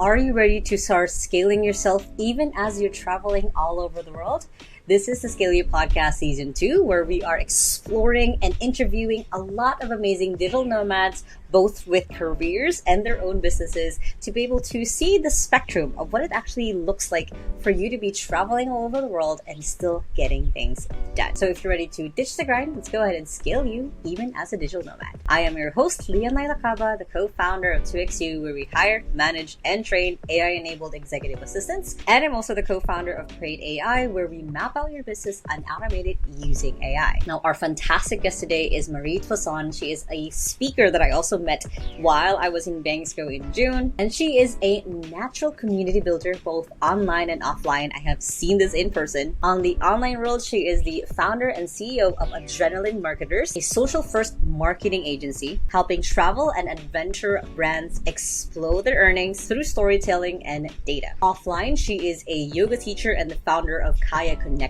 Are you ready to start scaling yourself even as you're traveling all over the world? This is the 𝐃𝐫𝐢𝐯 Podcast Season 2, where we are exploring and interviewing a lot of amazing digital nomads, both with careers and their own businesses, to be able to see the spectrum of what it actually looks like for you to be traveling all over the world and still getting things done. So if you're ready to ditch the grind, let's go ahead and scale you even as a digital nomad. I am your host, 𝐊𝐢𝐲𝐶𝐷, Lacaba, the co-founder of 𝐃𝐫𝐢𝐯, where we hire, manage, and train AI-enabled executive assistants. And I'm also the co-founder of Create.AI, where we map out your business and automate it using AI. Now, our fantastic guest today is Marie Tuason. She is a speaker that I also met while I was in Bangsko in June. And she is a natural community builder, both online and offline. I have seen this in person. On the online world, she is the founder and CEO of Adrenaline Marketers, a social-first marketing agency, helping travel and adventure brands explode their earnings through storytelling and data. Offline, she is a yoga teacher and the founder of 𝐃𝐫𝐢𝐯𝐞𝐬𝐬,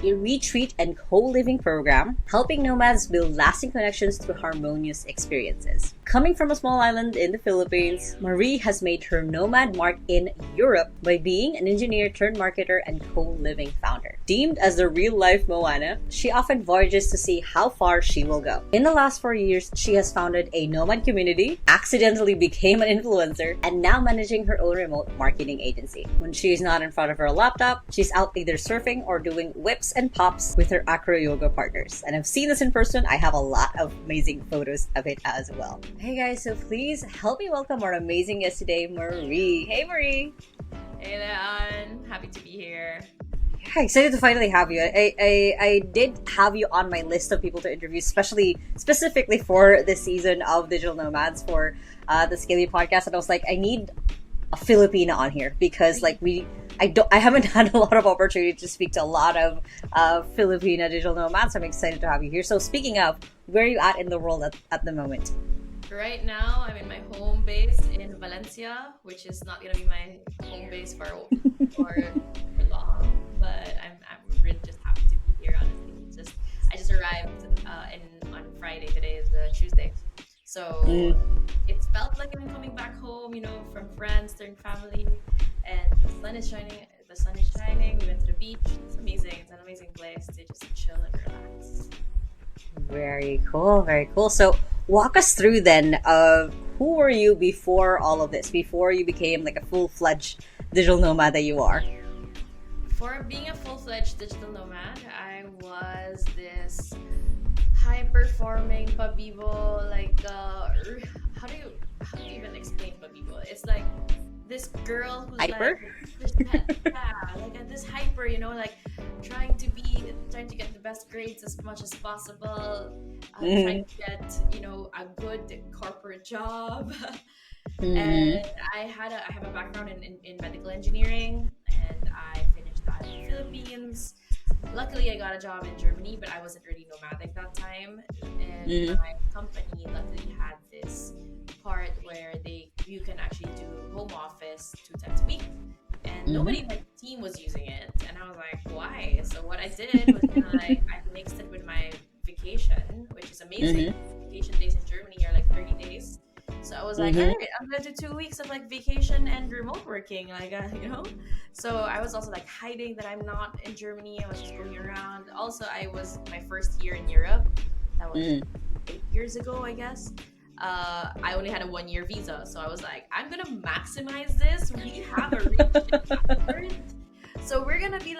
a retreat and co-living program, helping nomads build lasting connections through harmonious experiences. Coming from a small island in the Philippines, Marie has made her nomad mark in Europe by being an engineer turned marketer and co-living founder. Deemed as the real-life Moana, she often voyages to see how far she will go. In the last 4 years, she has founded a nomad community, accidentally became an influencer, and now managing her own remote marketing agency. When she is not in front of her laptop, she's out either surfing or doing whips and pops with her acro yoga partners. And I've seen this in person. I have a lot of amazing photos of it as well. Hey guys, so please help me welcome our amazing guest today, Marie. Hey Marie. Hey Leon, happy to be here. Yeah, excited to finally have you. I did have you on my list of people to interview, specifically for this season of Digital Nomads for the 𝐃𝐫𝐢𝐯 podcast, and I was like, I need a Filipina on here because I haven't had a lot of opportunity to speak to a lot of Filipina digital nomads. So I'm excited to have you here. So speaking of, where are you at in the world at the moment? Right now, I'm in my home base in Valencia, which is not gonna be my home base for long, but I'm really just happy to be here. Honestly, I just arrived on Friday. Today is Tuesday, so it's felt like I'm coming back home. From friends, turned family, and the sun is shining. We went to the beach. It's amazing. It's an amazing place to just chill and relax. Very cool, very cool. So walk us through then of who were you before all of this, before you became like a full-fledged digital nomad that you are? For being a full-fledged digital nomad, I was this high-performing pabibo, how do you even explain pabibo? It's like this girl who's hyper? This hyper, trying to get the best grades as much as possible, trying to get, a good corporate job. And I have a background in medical engineering, and I finished that in the Philippines. Luckily, I got a job in Germany, but I wasn't really nomadic that time. And my company luckily had this part where you can actually do home office 2 times a week, and nobody in my team was using it, and I was like, why? So what I did was I mixed it with my vacation, which is amazing. Vacation days in Germany are like 30 days. So I was like, all right, I'm gonna do 2 weeks of vacation and remote working, So I was also hiding that I'm not in Germany. I was just going around. Also, I was my first year in Europe. That was 8 years ago, I guess. I only had a 1-year visa, so I was like, I'm gonna maximize this. We have a rich so I'm gonna be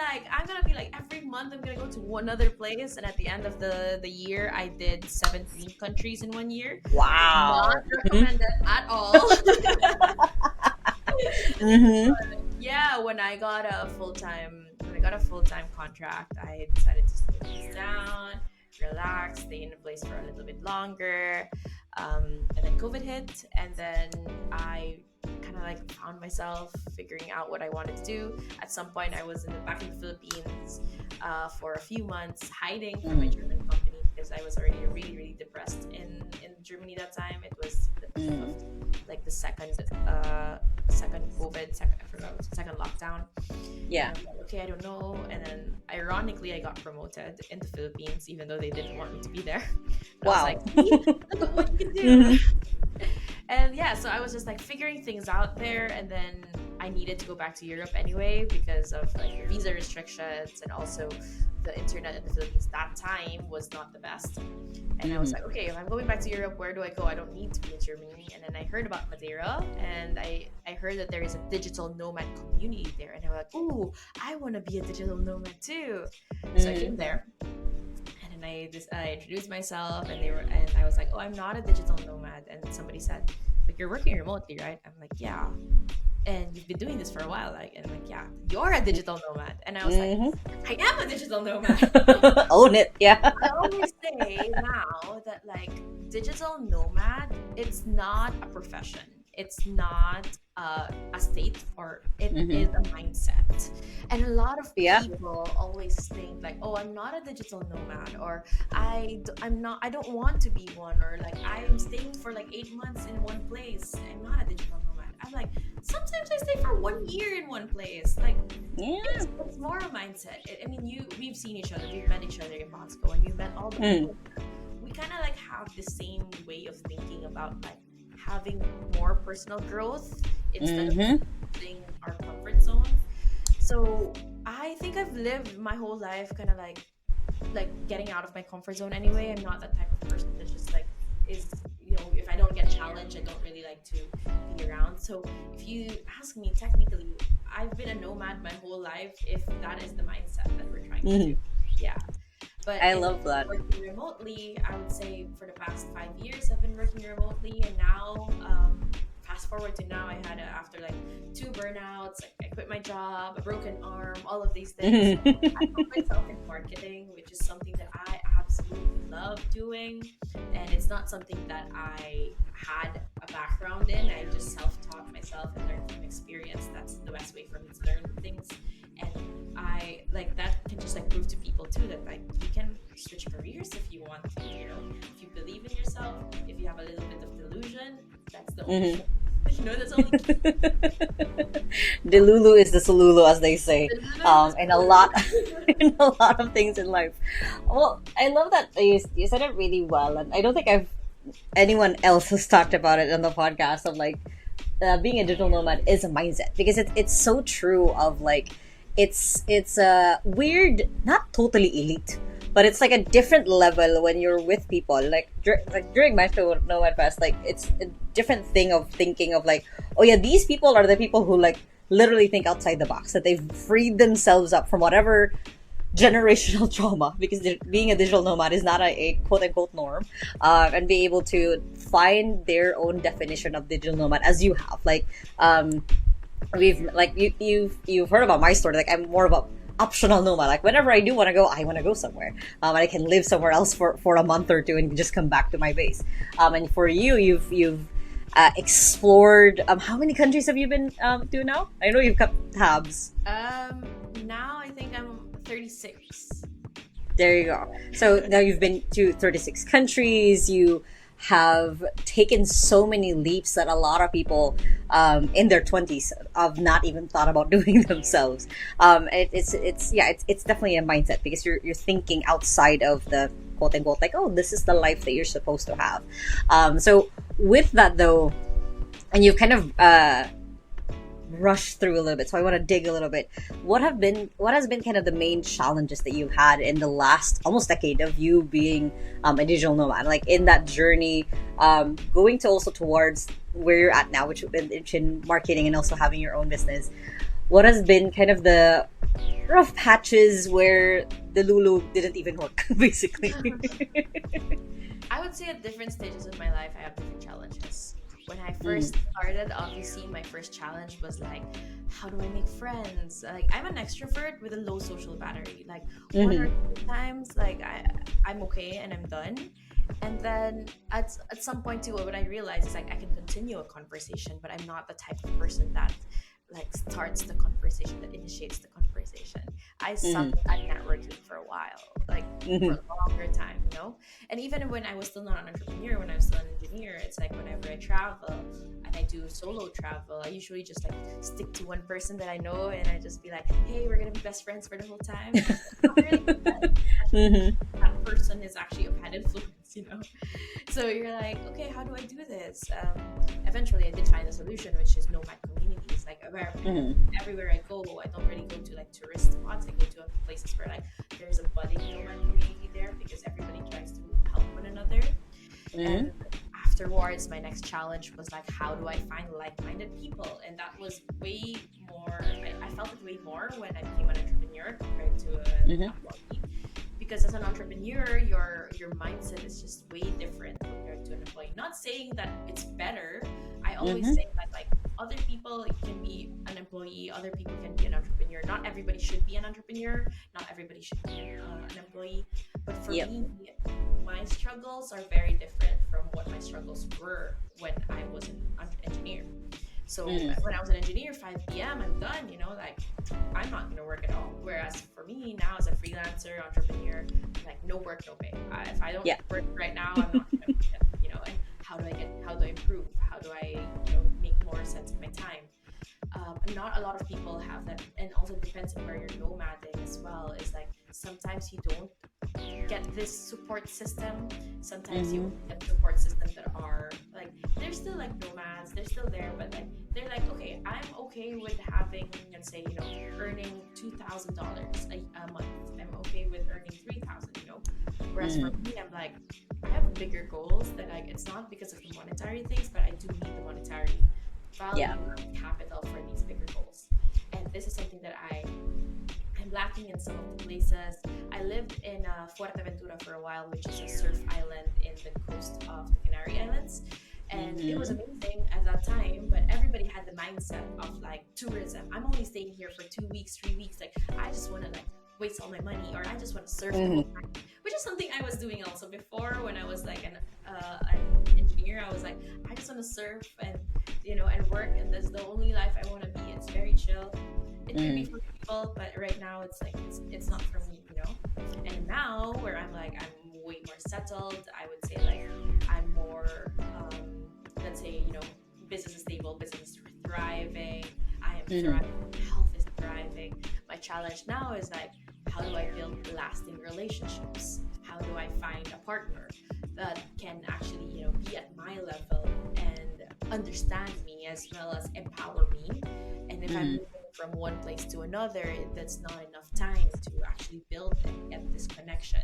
every month I'm gonna go to another place, and at the end of the year I did 17 countries in 1 year. Wow. Not recommended at all. But yeah, when I got a full-time contract, I decided to slow things down, relax, stay in a place for a little bit longer. And then COVID hit, and then I kind of found myself figuring out what I wanted to do. At some point, I was back in the Philippines for a few months, hiding from my German company because I was already really, really depressed in Germany that time. It was the peak of the second COVID, second lockdown. Yeah. Okay, I don't know. And then ironically, I got promoted in the Philippines, even though they didn't want me to be there. But wow. I was like, see, look at what you can do. And yeah, so I was just like figuring things out there, and then I needed to go back to Europe anyway because of like the visa restrictions, and also the internet in the Philippines that time was not the best. And I was like, okay, if I'm going back to Europe, where do I go? I don't need to be in Germany. And then I heard about Madeira, and I heard that there is a digital nomad community there. And I was like, ooh, I want to be a digital nomad too. So I came there. And I introduced myself, and I was like, oh, I'm not a digital nomad. And somebody said, like, you're working remotely, right? I'm like, yeah. And you've been doing this for a while, like, and I'm like, yeah, you're a digital nomad. And I was like, I am a digital nomad. Own it. Yeah. I always say now that like digital nomad, it's not a profession. It's not a state, or it is a mindset. And a lot of people always think like, oh, I'm not a digital nomad, or I don't want to be one, or like I'm staying for like 8 months in one place. I'm not a digital nomad. I'm like, sometimes I stay for 1 year in one place. Like, it's more a mindset. We've seen each other, we've met each other in Moscow, and you met all the people. We kind of like have the same way of thinking about like having more personal growth instead of leaving our comfort zone. So I think I've lived my whole life kind of like getting out of my comfort zone anyway. I'm not that type of person that just like is, if I don't get challenged, I don't really like to be around. So if you ask me, technically I've been a nomad my whole life, if that is the mindset that we're trying to do. Yeah. But I love that. Working remotely, I would say for the past 5 years I've been working remotely, and now fast forward to now, I had after like 2 burnouts, like I quit my job, a broken arm, all of these things. I put myself in marketing, which is something that I absolutely love doing, and it's not something that I had a background in. I just self-taught myself and learned from experience. That's the best way for me to learn things. And I like that can just like prove to people too that like you can switch careers if you want to, if you believe in yourself, if you have a little bit of delusion, that's the only that's only Delulu is the Solulu, as they say, in a lot of things in life. Well, I love that you said it really well, and I don't think anyone else has talked about it on the podcast of like being a digital nomad is a mindset, because it's so true of like it's a weird, not totally elite, but it's like a different level when you're with people. Like during my Nomad Fest, like it's a different thing of thinking of like, oh yeah, these people are the people who like literally think outside the box, that they've freed themselves up from whatever generational trauma, because being a digital nomad is not a quote unquote norm, and be able to find their own definition of digital nomad as you have. Like we've like you've heard about my story. Like I'm more of a optional nomad. Like whenever I do want to go, I want to go somewhere. And I can live somewhere else for a month or two and just come back to my base. And for you've explored. How many countries have you been to now? I know you've kept tabs. Now I think I'm 36. There you go. So now you've been to 36 countries. You have taken so many leaps that a lot of people in their 20s have not even thought about doing themselves. It's definitely a mindset, because you're thinking outside of the quote unquote like, oh, this is the life that you're supposed to have. So with that though, and you've kind of rush through a little bit, so I want to dig a little bit. What has been kind of the main challenges that you've had in the last almost decade of you being a digital nomad, like in that journey, going to also towards where you're at now, which in marketing and also having your own business? What has been kind of the rough patches where the Lulu didn't even work, basically? I would say at different stages of my life I have different challenges. When I first started, obviously my first challenge was like, how do I make friends? Like I'm an extrovert with a low social battery. Like one or two times, like I'm okay and I'm done. And then at some point too, what I realized is like I can continue a conversation, but I'm not the type of person that like starts the conversation, that initiates the conversation. I sucked at networking for a while, like for a longer time, And even when I was still not an entrepreneur, when I was still an engineer, it's like whenever I travel and I do solo travel, I usually just like stick to one person that I know, and I just be like, hey, we're gonna be best friends for the whole time. Not really that person is actually a bad influence, you know? So you're like, okay, how do I do this? Eventually I did find a solution, which is nomad communities. Like everywhere I go, I don't really go to like tourist spots. I go to places where like there's a budding nomad community there, because everybody tries to help one another. And afterwards, my next challenge was like, how do I find like-minded people? And that was way more, I felt it way more when I became an entrepreneur compared to an employee. Because as an entrepreneur, your mindset is just way different compared to an employee. Not saying that it's better. I always say that like other people can be an employee, other people can be an entrepreneur. Not everybody should be an entrepreneur. Not everybody should be an employee. But for me, my struggles are very different from what my struggles were when I was an engineer. So when I was an engineer, 5 p.m. I'm done, you know, like I'm not going to work at all. Whereas for me now as a freelancer, entrepreneur, like no work, no pay. If I don't work right now, I'm not going to, you know, and how do I improve? How do I, you know, make more sense of my time? Not a lot of people have that, and also depends on where you're nomading as well. Is like sometimes you don't get this support system. Sometimes you get support systems that are like, they're still like nomads, they're still there, but like they're like, okay, I'm okay with having, let's say, you know, earning $2,000 a month. I'm okay with earning 3,000, you know. Whereas for me, I'm like, I have bigger goals that like, it's not because of the monetary things, but I do need the monetary value and capital for these bigger goals. And this is something that I'm lacking in some of the places. I lived in Fuerteventura for a while, which is a surf island in the coast of the Canary Islands. And it was amazing at that time, but everybody had the mindset of like tourism. I'm only staying here for 2 weeks, 3 weeks. Like, I just want to like waste all my money, or I just want to surf the whole time, which is something I was doing also before when I was like an engineer. I was like, I just want to surf and, you know, and work, and that's the only life I want to be. It's very chill. It could be for people, but right now it's like it's not for me, you know. And now where I'm like, I'm way more settled. I would say like I'm more let's say, you know, business is stable, business is thriving, I am thriving, health is thriving. My challenge now is like, how do I build lasting relationships? How do I find a partner that can actually, you know, be at my level and understand me as well as empower me? And if I'm moving from one place to another, that's not enough time to actually build and get this connection.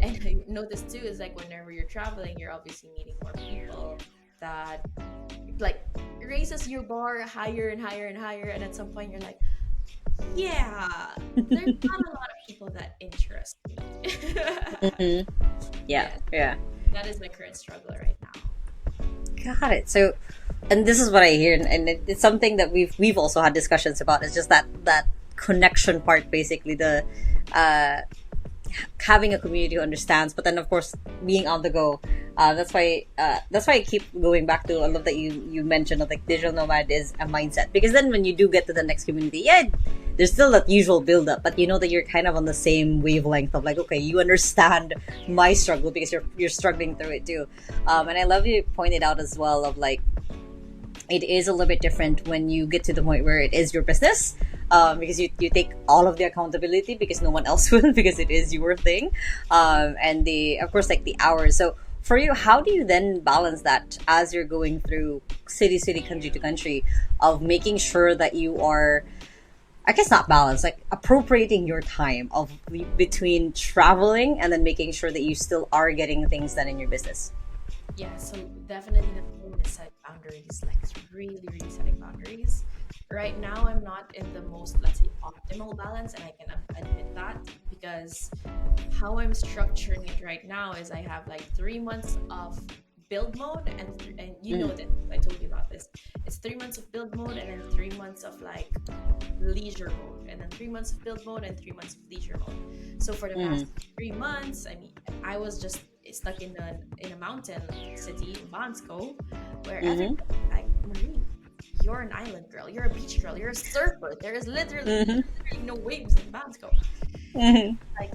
And I noticed too is like whenever you're traveling, you're obviously meeting more people that like raises your bar higher and higher and higher, and at some point you're like, yeah, there's not a lot of people that interest me. Yeah. That is my current struggle right now. Got it. So, and this is what I hear, and it's something that we've also had discussions about. It's just that connection part, basically the having a community who understands, but then of course being on the go. That's why I keep going back to. I love that you mentioned that like digital nomad is a mindset, because then when you do get to the next community, there's still that usual build up, but you know that you're kind of on the same wavelength of like, okay, you understand my struggle because you're struggling through it too. And I love you pointed out as well of like, it is a little bit different when you get to the point where it is your business, because you take all of the accountability because no one else will, because it is your thing, and of course like the hours. So for you, how do you then balance that as you're going through city, country to country, of making sure that you are, I guess not balance, like appropriating your time of between traveling and then making sure that you still are getting things done in your business? Yeah, so definitely the thing is set boundaries, like really, really setting boundaries. Right now, I'm not in the most, let's say, optimal balance, and I can admit that, because how I'm structuring it right now is I have like 3 months of build mode, and you know that I told you about this. It's 3 months of build mode, and then 3 months of like leisure mode, and then 3 months of build mode and 3 months of leisure mode. So for the past 3 months, I mean, I was just stuck in a mountain city, Bansko, where everybody like, Marie, you're an island girl, you're a beach girl, you're a surfer. There is literally no waves in Bansko. Like,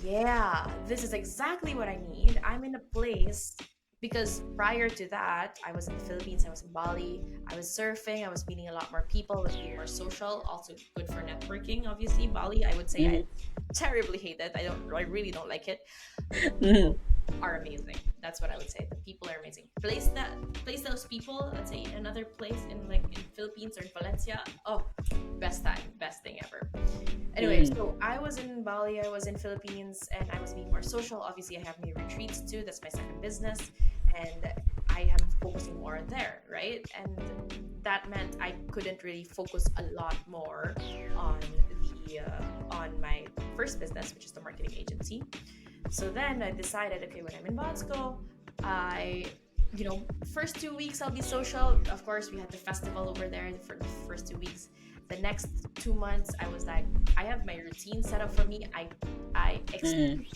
yeah, this is exactly what I need. I'm in a place because prior to that, I was in the Philippines, I was in Bali, I was surfing, I was meeting a lot more people, was being more social, also good for networking. Obviously, Bali, I would say I terribly hate it. I really don't like it. But the people are amazing. That's what I would say. The people are amazing. Place those people, let's say another place in Philippines or in Valencia. Oh, best time, best thing ever. Anyway, so I was in Bali, I was in Philippines, and I was being more social. Obviously, I have my retreats too. That's my second business, and I am focusing more there, right? And that meant I couldn't really focus a lot more on on my first business, which is the marketing agency. So then I decided, okay, when I'm in Bosco, first 2 weeks I'll be social. Of course, we had the festival over there for the first 2 weeks. The next 2 months, I was like, I have my routine set up for me. I explicitly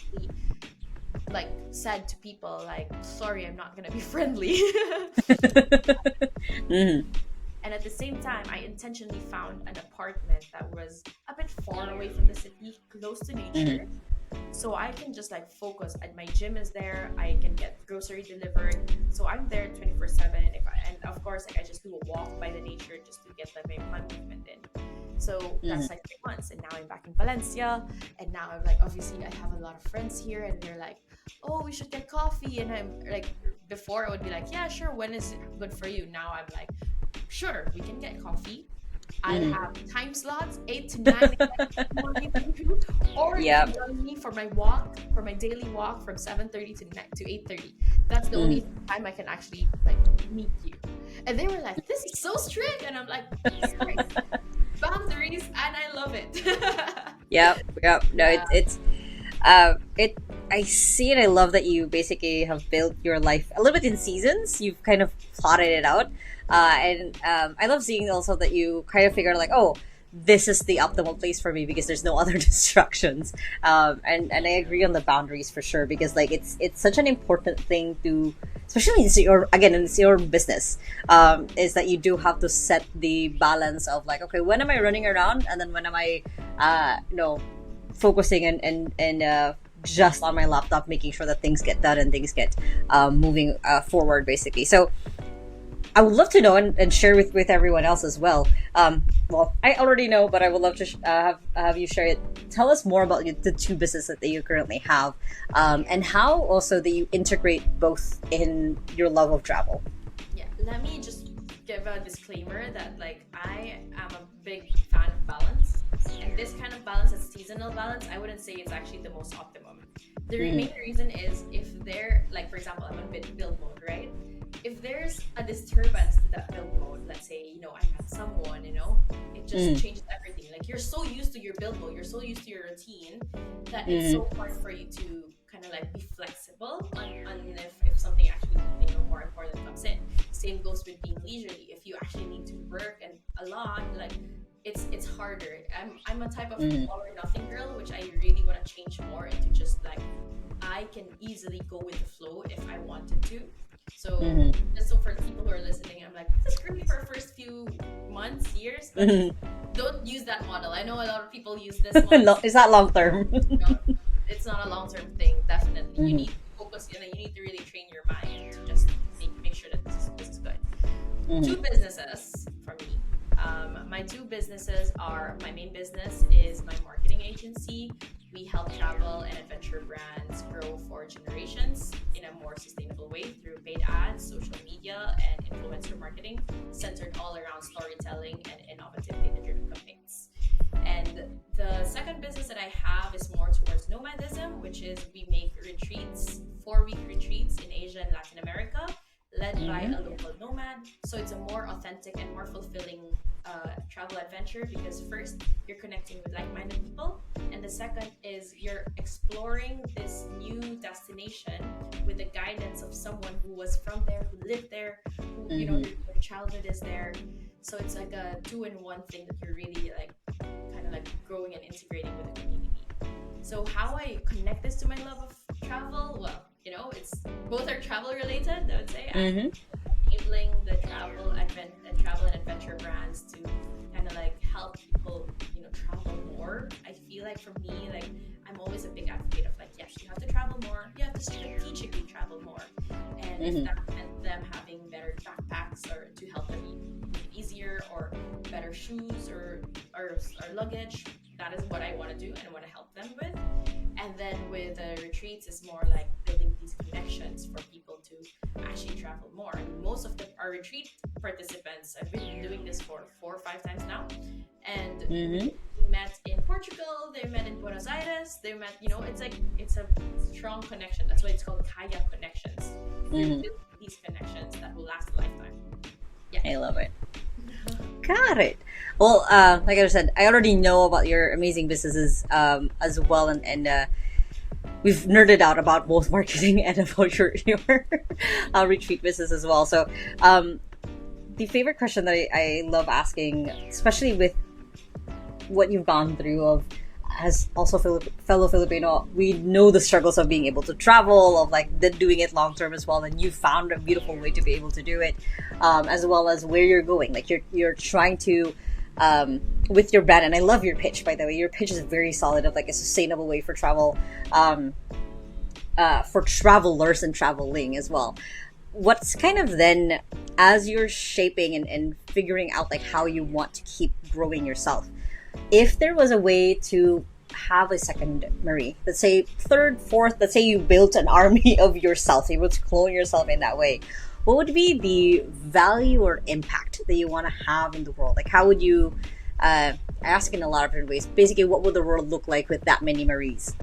said to people sorry, I'm not gonna be friendly. And at the same time, I intentionally found an apartment that was a bit far away from the city, close to nature. So I can just focus. And my gym is there. I can get grocery delivered. So I'm there 24/7. And of course, I just do a walk by the nature just to get my blood movement in. So that's 3 months. And now I'm back in Valencia. And now I'm obviously I have a lot of friends here, and they're like, oh, we should get coffee. And I'm before I would be like, yeah, sure. When is it good for you? Now I'm like, sure, we can get coffee. I have time slots 8 to 9 a.m. morning, or you can join me for my walk, for my daily walk from 7:30 to 8:30. That's the only time I can actually meet you. And they were like, "This is so strict," and I'm like, "Strict boundaries," and I love it. Yep. No, it's I see it. I love that you basically have built your life a little bit in seasons. You've kind of plotted it out. And I love seeing also that you kind of figure oh, this is the optimal place for me because there's no other distractions. And I agree on the boundaries for sure, because it's such an important thing to, especially in your business, is that you do have to set the balance of okay, when am I running around, and then when am I focusing and just on my laptop, making sure that things get done and things get moving forward, basically. So I would love to know and share with everyone else as well. Well, I already know, but I would love to have you share it. Tell us more about the two businesses that you currently have, and how also that you integrate both in your love of travel. Yeah, let me just give a disclaimer that I am a big fan of balance, and this kind of balance is seasonal balance. I wouldn't say it's actually the most optimum. The main reason is if they're for example, I'm on build mode, right? If there's a disturbance to that build mode, let's say, I met someone, it just changes everything. You're so used to your build mode, you're so used to your routine that it's so hard for you to kind of be flexible on if something actually, more important comes in. Same goes with being leisurely. If you actually need to work and a lot, it's harder. I'm a type of all or nothing girl, which I really want to change more into just I can easily go with the flow if I wanted to. So just so for people who are listening, I'm this is great for first few months, years, but don't use that model. I know a lot of people use this model. No, it's not long term. No, it's not a long-term thing, definitely. You need to focus, you need to really train your mind to just make sure that this is good. Two businesses for me. My two businesses are, my main business is my marketing agency. We help travel and adventure brands grow for generations in a more sustainable way through paid ads, social media, and influencer marketing, centered all around storytelling and innovative data-driven campaigns. And the second business that I have is more towards nomadism, which is we make retreats, 4-week retreats in Asia and Latin America, led by a local nomad. So it's a more authentic and more fulfilling travel adventure, because first, you're connecting with like-minded people, and the second is you're exploring this new destination with the guidance of someone who was from there, who lived there, who their childhood is there. So it's like a 2-in-1 thing that you're really kind of growing and integrating with the community. So how I connect this to my love of travel, well, it's both are travel related, I would say. I'm enabling the travel and adventure brands to kind of help people, travel more. I feel for me, I'm always a big advocate of yes, you have to travel more, you have to strategically travel more. And if that meant them having better backpacks or to help them make it easier, or better shoes or luggage, that is what I want to do and I want to help them with. And then with retreats, it's more like building these connections for people to actually travel more. And most of our retreat participants, I've been doing this for 4 or 5 times now, and we met in Portugal, they met in Buenos Aires, they met, it's a strong connection. That's why it's called 𝐊𝐲𝐬𝐬 connections. You build these connections that will last a lifetime. Yeah, I love it. Got it. Well, like I said, I already know about your amazing businesses as well, and we've nerded out about both marketing and about your retreat business as well. So the favorite question that I love asking, especially with what you've gone through of as also fellow Filipino, we know the struggles of being able to travel, of like doing it long term as well, and you found a beautiful way to be able to do it, as well as where you're going. Like you're trying to with your brand, and I love your pitch, by the way. Your pitch is very solid, of like a sustainable way for travel, for travelers and traveling as well. What's kind of then, as you're shaping and figuring out like how you want to keep growing yourself, if there was a way to have a second Marie, let's say third, fourth, let's say you built an army of yourself, able to clone yourself in that way, what would be the value or impact that you want to have in the world? Like, how would you, ask in a lot of different ways, basically, what would the world look like with that many Maries?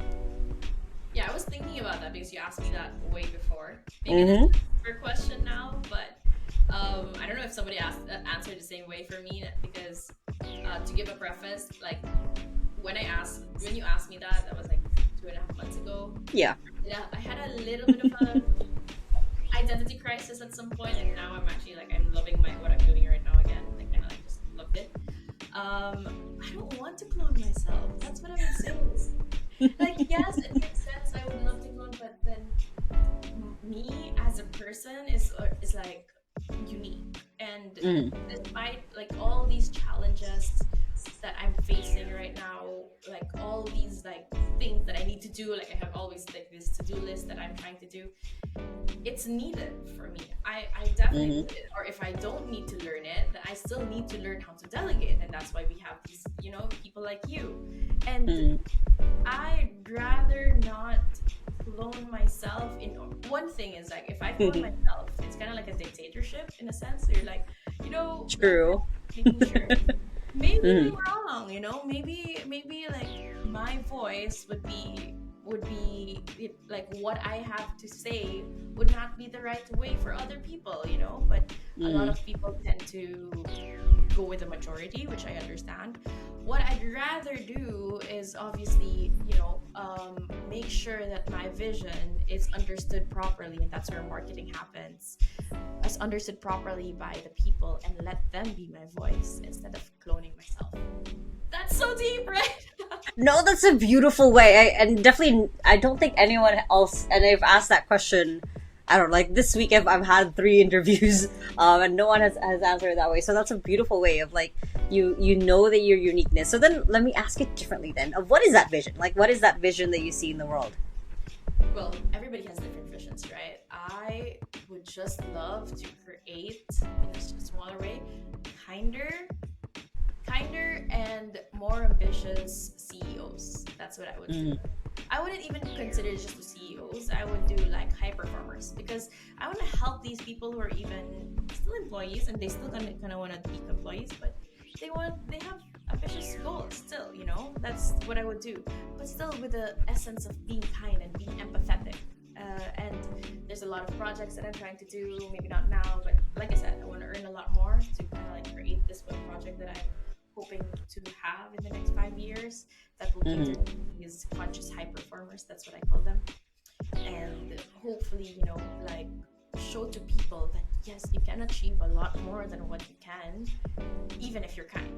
Yeah, I was thinking about that because you asked me that way before. Maybe this is a different question now, but I don't know if somebody answered the same way for me, because to give a preface, like when you asked me that was like 2.5 months ago. Yeah, I had a little bit of a identity crisis at some point, and now I'm actually like, I'm loving what I'm doing right now again. Like, kind of like just loved it. I don't want to clone myself. That's what I would say. Like, yes, it makes sense. I would love to clone, but then me as a person is like unique, and despite like all these challenges that I'm facing right now, like all these like things that I need to do, like I have always like this to-do list that I'm trying to do, it's needed for me. I definitely need it. Or if I don't need to learn it, then I still need to learn how to delegate, and that's why we have these, people like you. And I'd rather not clone myself. In one thing is like, if I clone myself, it's kind of like a dictatorship in a sense. So you're like, true, making sure. Maybe I'm wrong, maybe like my voice would be like what I have to say would not be the right way for other people, but a lot of people tend to go with the majority, which I understand. What I'd rather do is obviously, make sure that my vision is understood properly, and that's where marketing happens. It's understood properly by the people, and let them be my voice instead of cloning myself. That's so deep, right? No, that's a beautiful way. I don't think anyone else, and I've asked that question, I don't know, like this week I've had 3 interviews, and no one has answered it that way. So that's a beautiful way of like, you know that your uniqueness. So then let me ask it differently then. Of what is that vision? Like, what is that vision that you see in the world? Well, everybody has different visions, right? I would just love to create, in a smaller way, kinder and more ambitious CEOs. That's what I would do. I wouldn't even consider just the CEOs. I would do like high performers, because I want to help these people who are even still employees, and they still kind of want to be employees, but they have ambitious goals still, that's what I would do, but still with the essence of being kind and being empathetic. And there's a lot of projects that I'm trying to do, maybe not now, but like I said, I want to earn a lot more to kind of like create this one project that I'm hoping to have in the next 5 years that will cater to these conscious high performers. That's what I call them. And hopefully, like show to people that yes, you can achieve a lot more than what you can, even if you're kind.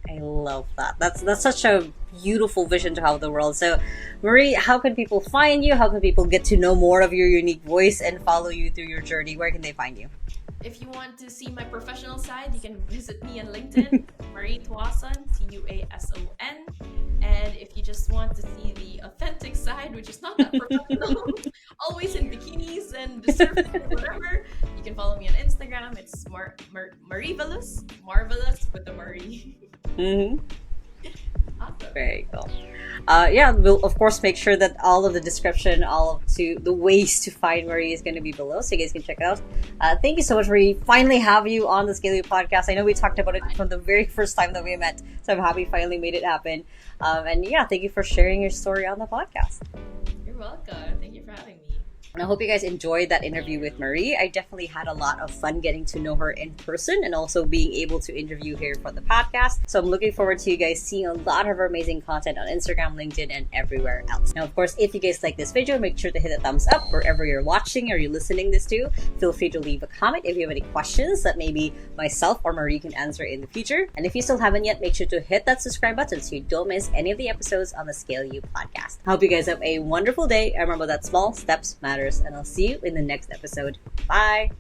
I love that. That's such a beautiful vision to have the world. So, Marie, how can people find you? How can people get to know more of your unique voice and follow you through your journey? Where can they find you? If you want to see my professional side, you can visit me on LinkedIn, Marie Tuason, Tuason. And if you just want to see the authentic side, which is not that professional, always in bikinis and surfing or whatever, you can follow me on Instagram. It's Marvelous, marvelous with the Marie. Mm-hmm. Awesome. Very cool. Yeah, we'll of course make sure that all of the description, all of the ways to find Marie is going to be below, so you guys can check it out. Thank you so much, Marie. Finally have you on the 𝐊𝐲𝐬𝐬 podcast. I know we talked about it from the very first time that we met, so I'm happy we finally made it happen. And yeah, thank you for sharing your story on the podcast. You're welcome. Thank you for having me. And I hope you guys enjoyed that interview with Marie. I definitely had a lot of fun getting to know her in person and also being able to interview her for the podcast. So I'm looking forward to you guys seeing a lot of her amazing content on Instagram, LinkedIn, and everywhere else. Now, of course, if you guys like this video, make sure to hit a thumbs up wherever you're watching or you're listening this to. Feel free to leave a comment if you have any questions that maybe myself or Marie can answer in the future. And if you still haven't yet, make sure to hit that subscribe button so you don't miss any of the episodes on the 𝐊𝐲𝐬𝐬 podcast. I hope you guys have a wonderful day. And remember that small steps matter. And I'll see you in the next episode. Bye!